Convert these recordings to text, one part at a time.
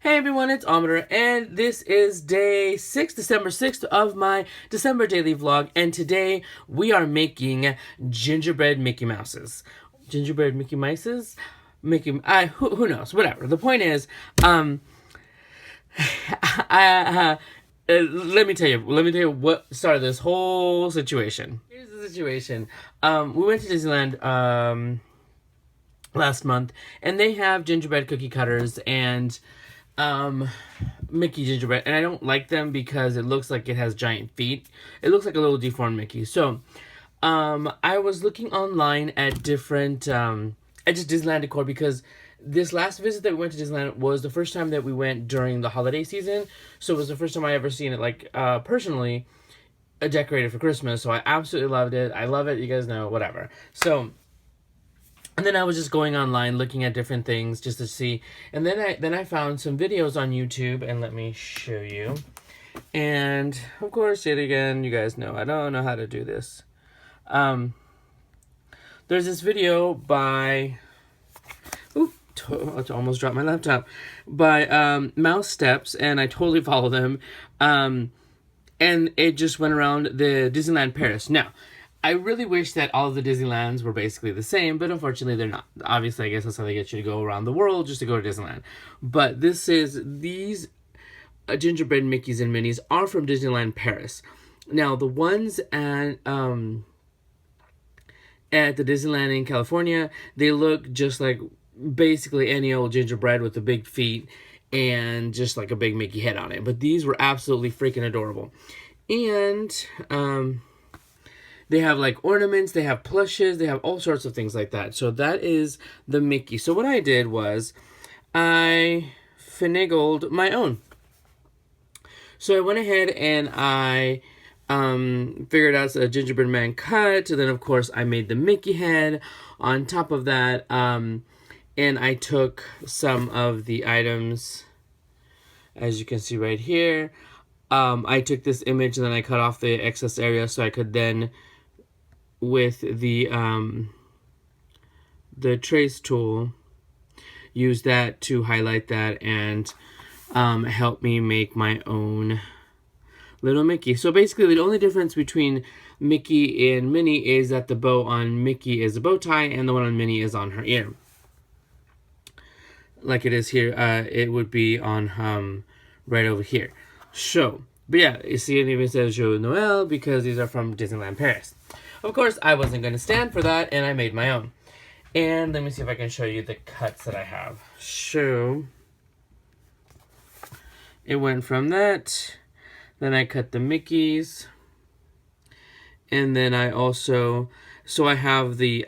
Hey everyone, it's Ometer, and this is day 6, December 6th of my December daily vlog, and today we are making gingerbread Mickey Mouses. Gingerbread Mickey Mouses? Who knows, whatever. The point is, let me tell you what started this whole situation. Here's the situation. We went to Disneyland, last month, and they have gingerbread cookie cutters and Mickey gingerbread, and I don't like them because it looks like it has giant feet. It looks like a little deformed Mickey. So I was looking online at different at just Disneyland decor, because this last visit that we went to Disneyland was the first time that we went during the holiday season. So it was the first time I ever seen it, like, personally decorated for Christmas. So I absolutely loved it. I love it, you guys know, whatever. So, and then I was just going online looking at different things just to see. And then I found some videos on YouTube, and let me show you. And of course, yet again, you guys know I don't know how to do this. There's this video by, I almost dropped my laptop, by MouseSteps, and I totally follow them. And it just went around the Disneyland Paris. Now, I really wish that all of the Disneylands were basically the same, but unfortunately they're not. Obviously, I guess that's how they get you to go around the world, just to go to Disneyland. But these gingerbread Mickeys and Minnies are from Disneyland Paris. Now, the ones at the Disneyland in California, they look just like basically any old gingerbread with the big feet and just like a big Mickey head on it. But these were absolutely freaking adorable. And they have like ornaments, they have plushes, they have all sorts of things like that. So that is the Mickey. So what I did was I finagled my own. So I went ahead and I figured out a gingerbread man cut. And then of course I made the Mickey head on top of that. And I took some of the items, as you can see right here. I took this image and then I cut off the excess area so I could then, with the trace tool, use that to highlight that and help me make my own little Mickey. So basically the only difference between Mickey and Minnie is that the bow on Mickey is a bow tie and the one on Minnie is on her ear. Like it is here, it would be on right over here. So, but yeah, you see it even says Joyeux Noël because these are from Disneyland Paris. Of course, I wasn't going to stand for that, and I made my own. And let me see if I can show you the cuts that I have. So, it went from that. Then I cut the Mickeys. And then I also, so I have the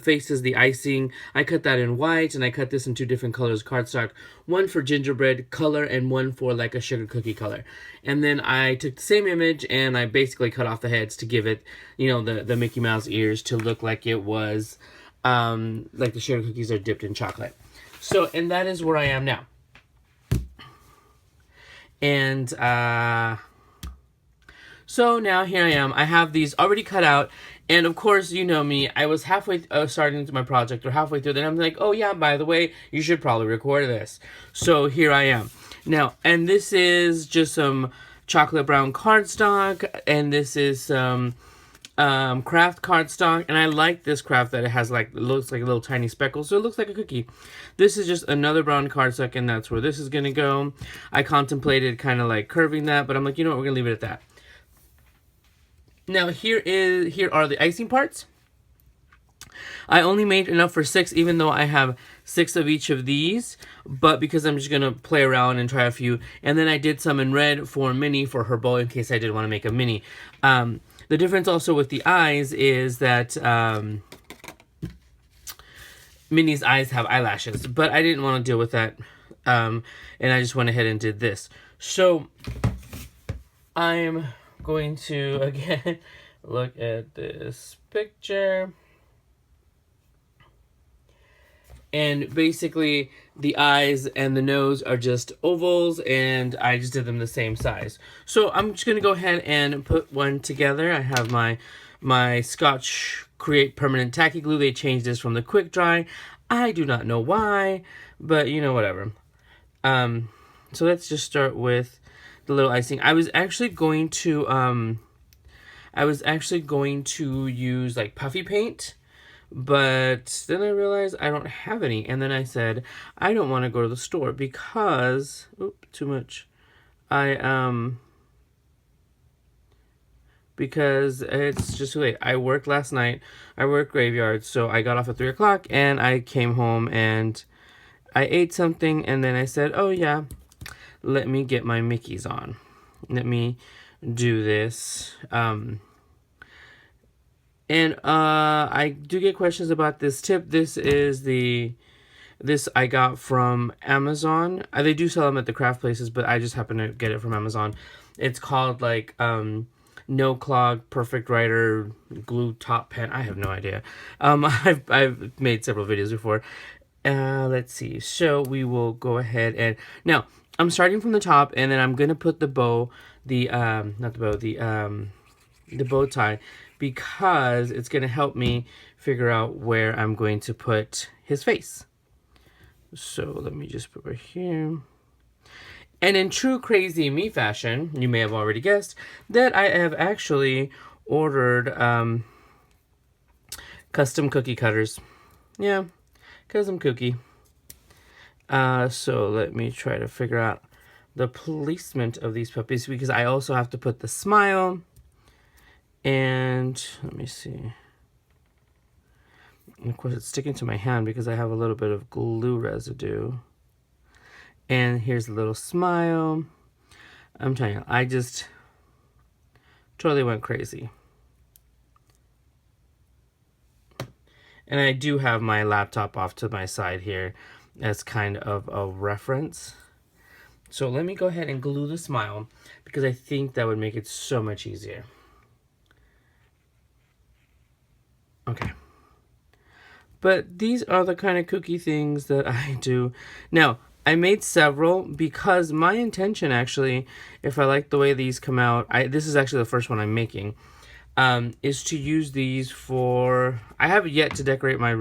faces, the icing. I cut that in white, and I cut this in 2 different colors cardstock. One for gingerbread color and one for like a sugar cookie color. And then I took the same image and I basically cut off the heads to give it, you know, the Mickey Mouse ears to look like it was, like the sugar cookies are dipped in chocolate. So, and that is where I am now. And, so now here I am. I have these already cut out. And of course, you know me, I was halfway starting into my project, or halfway through, then I'm like, oh yeah, by the way, you should probably record this. So here I am. Now, and this is just some chocolate brown cardstock, and this is some craft cardstock, and I like this craft that it has like, it looks like a little tiny speckle, so it looks like a cookie. This is just another brown cardstock, and that's where this is gonna go. I contemplated kind of like curving that, but I'm like, you know what, we're gonna leave it at that. Now here are the icing parts. I only made enough for 6, even though I have 6 of each of these, but because I'm just gonna play around and try a few. And then I did some in red for Minnie for her bow in case I did want to make a Minnie. The difference also with the eyes is that Minnie's eyes have eyelashes, but I didn't want to deal with that, and I just went ahead and did this. So I'm going to again look at this picture, and basically the eyes and the nose are just ovals, and I just did them the same size. So I'm just gonna go ahead and put one together. I have my Scotch Create Permanent Tacky Glue. They changed this from the Quick Dry. I do not know why, but you know, whatever. So let's just start with the little icing. I was actually going to use like puffy paint, but then I realized I don't have any, and then I said I don't want to go to the store because too much. Because it's just too late. I worked last night. I worked graveyard, so I got off at 3 o'clock, and I came home and I ate something, and then I said, oh yeah, let me get my Mickeys on. Let me do this. I do get questions about this tip. This I got from Amazon. They do sell them at the craft places, but I just happen to get it from Amazon. It's called like no clog perfect writer glue top pen. I have no idea. I've made several videos before. Let's see. So we will go ahead and now I'm starting from the top, and then I'm gonna put the bow, the bow tie, because it's gonna help me figure out where I'm going to put his face. So let me just put right here. And in true crazy me fashion, you may have already guessed that I have actually ordered custom cookie cutters. Yeah, custom cookie. So let me try to figure out the placement of these puppies, because I also have to put the smile. And let me see. And of course, it's sticking to my hand because I have a little bit of glue residue. And here's a little smile. I'm telling you, I just totally went crazy. And I do have my laptop off to my side here as kind of a reference. So let me go ahead and glue the smile, because I think that would make it so much easier. Okay. But these are the kind of cookie things that I do. Now, I made several because my intention, actually, if I like the way these come out, this is actually the first one I'm making, is to use these for, I have yet to decorate my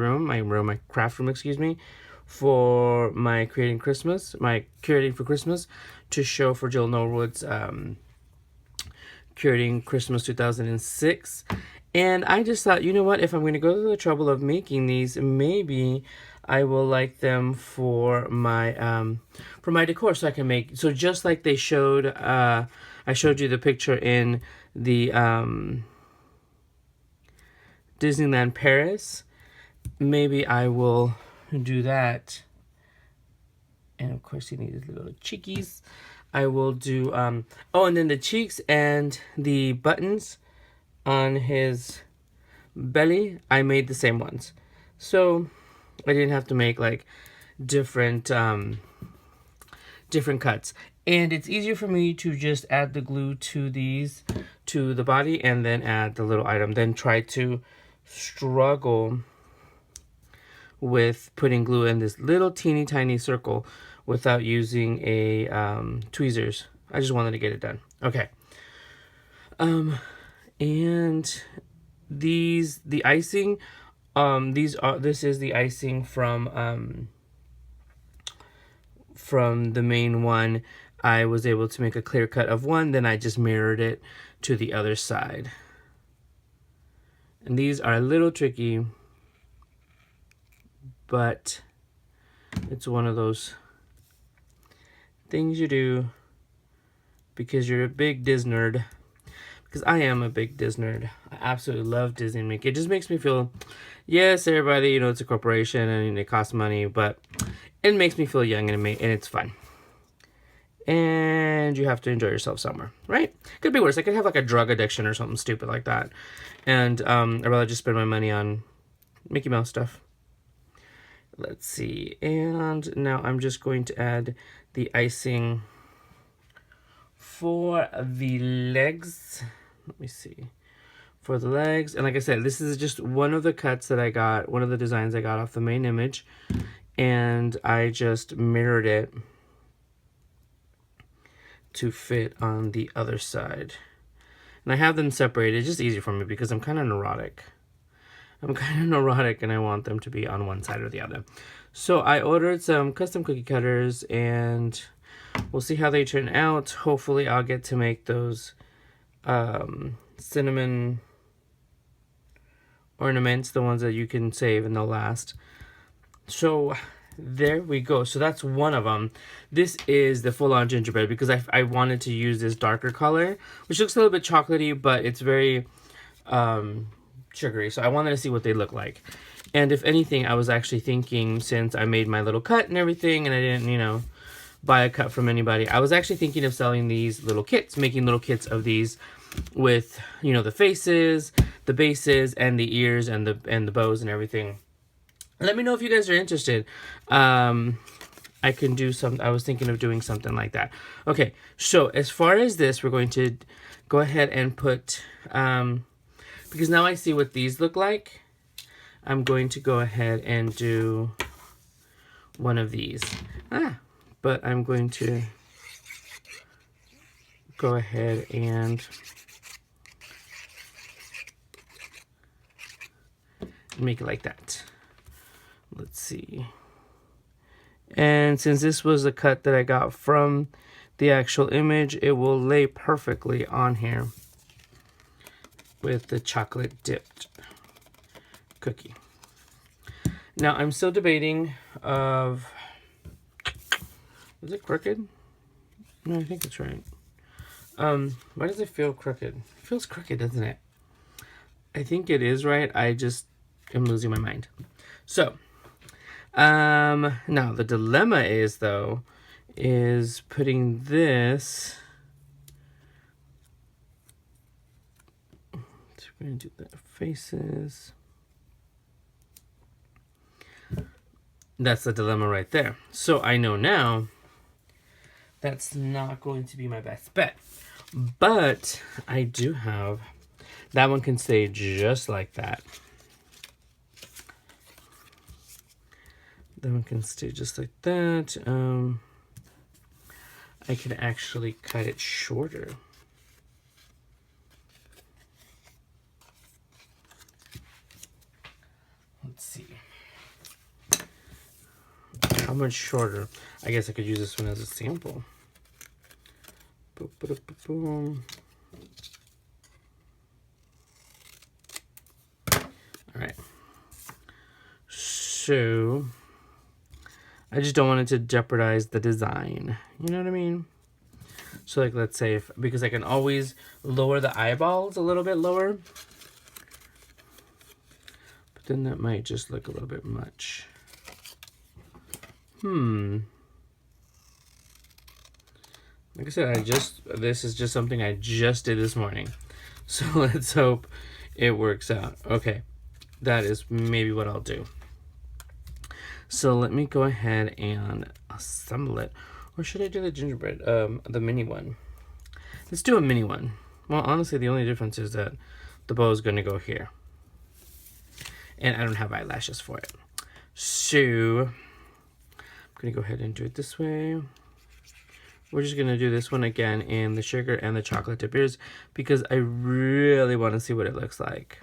craft room, excuse me, for my Creating for Christmas, to show for Jill Norwood's Creating Christmas 2006. And I just thought, you know what, if I'm going to go to the trouble of making these, maybe I will like them for my decor, so I can make, so just like they showed, I showed you the picture in the Disneyland Paris, maybe I will do that. And of course he needs little cheekies. I will do, oh, and then the cheeks and the buttons on his belly, I made the same ones. So I didn't have to make like different cuts. And it's easier for me to just add the glue to these, to the body, and then add the little item, then try to struggle with putting glue in this little teeny tiny circle without using a tweezers. I just wanted to get it done. Okay. And the icing, this is the icing from the main one. I was able to make a clear cut of one, then I just mirrored it to the other side. And these are a little tricky, but it's one of those things you do because you're a big Disney nerd. Because I am a big Disney nerd. I absolutely love Disney and Mickey. It just makes me feel, yes, everybody, you know, it's a corporation and it costs money, but it makes me feel young and it's fun. And you have to enjoy yourself somewhere, right? Could be worse. I could have like a drug addiction or something stupid like that. And I'd rather just spend my money on Mickey Mouse stuff. Let's see. And now I'm just going to add the icing for the legs. Let me see. For the legs. And like I said, this is just one of the cuts that I got, one of the designs I got off the main image. And I just mirrored it to fit on the other side. And I have them separated. It's just easier for me because I'm kind of neurotic. And I want them to be on one side or the other. So I ordered some custom cookie cutters, and we'll see how they turn out. Hopefully I'll get to make those cinnamon ornaments, the ones that you can save and they'll last. So there we go. So that's one of them. This is the full-on gingerbread because I wanted to use this darker color, which looks a little bit chocolatey, but it's very sugary. So I wanted to see what they look like. And if anything, I was actually thinking, since I made my little cut and everything, and I didn't, you know, buy a cut from anybody, I was actually thinking of selling these little kits, making little kits of these with, you know, the faces, the bases, and the ears, and the bows and everything. Let me know if you guys are interested. I can do some. I was thinking of doing something like that. Okay, so as far as this, we're going to go ahead and put, because now I see what these look like, I'm going to go ahead and do one of these. But I'm going to go ahead and make it like that. Let's see. And since this was a cut that I got from the actual image, it will lay perfectly on here with the chocolate dipped cookie. Now I'm still debating of, is it crooked? No, I think it's right. Why does it feel crooked? It feels crooked, doesn't it? I think it is right. I just am losing my mind. So, now the dilemma is, though, is putting this. So we're going to do the faces. That's the dilemma right there. So I know now that's not going to be my best bet. But I do have, that one can stay just like that. That one can stay just like that. I can actually cut it shorter. Let's see. How much shorter? I guess I could use this one as a sample. Boom, boom, boom. All right. So I just don't want it to jeopardize the design. You know what I mean? So like, let's say because I can always lower the eyeballs a little bit lower. But then that might just look a little bit much. Like I said, this is just something I just did this morning. So let's hope it works out. Okay, that is maybe what I'll do. So let me go ahead and assemble it. Or should I do the gingerbread, the mini one? Let's do a mini one. Well, honestly, the only difference is that the bow is going to go here. And I don't have eyelashes for it. So I'm going to go ahead and do it this way. We're just going to do this one again in the sugar and the chocolate dip ears because I really want to see what it looks like.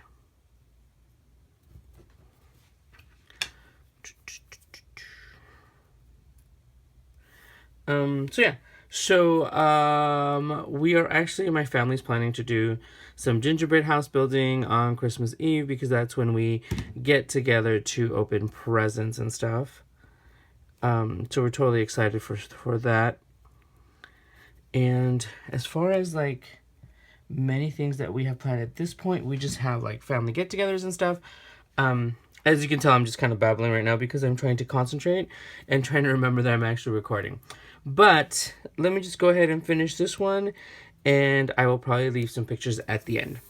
So yeah. So we are actually, my family's planning to do some gingerbread house building on Christmas Eve because that's when we get together to open presents and stuff. So we're totally excited for that. And as far as like many things that we have planned at this point, we just have like family get-togethers and stuff. As you can tell, I'm just kind of babbling right now because I'm trying to concentrate and trying to remember that I'm actually recording. But let me just go ahead and finish this one, and I will probably leave some pictures at the end.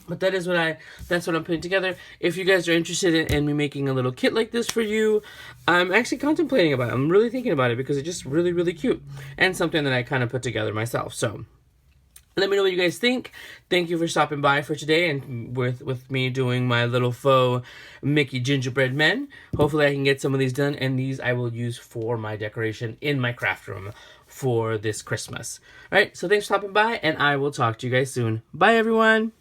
But that's what I'm putting together. If you guys are interested in me making a little kit like this for you, I'm actually contemplating about it. I'm really thinking about it because it's just really, really cute. And something that I kind of put together myself. So let me know what you guys think. Thank you for stopping by for today and with me doing my little faux Mickey Gingerbread men. Hopefully I can get some of these done, and these I will use for my decoration in my craft room for this Christmas. All right, so thanks for stopping by, and I will talk to you guys soon. Bye, everyone.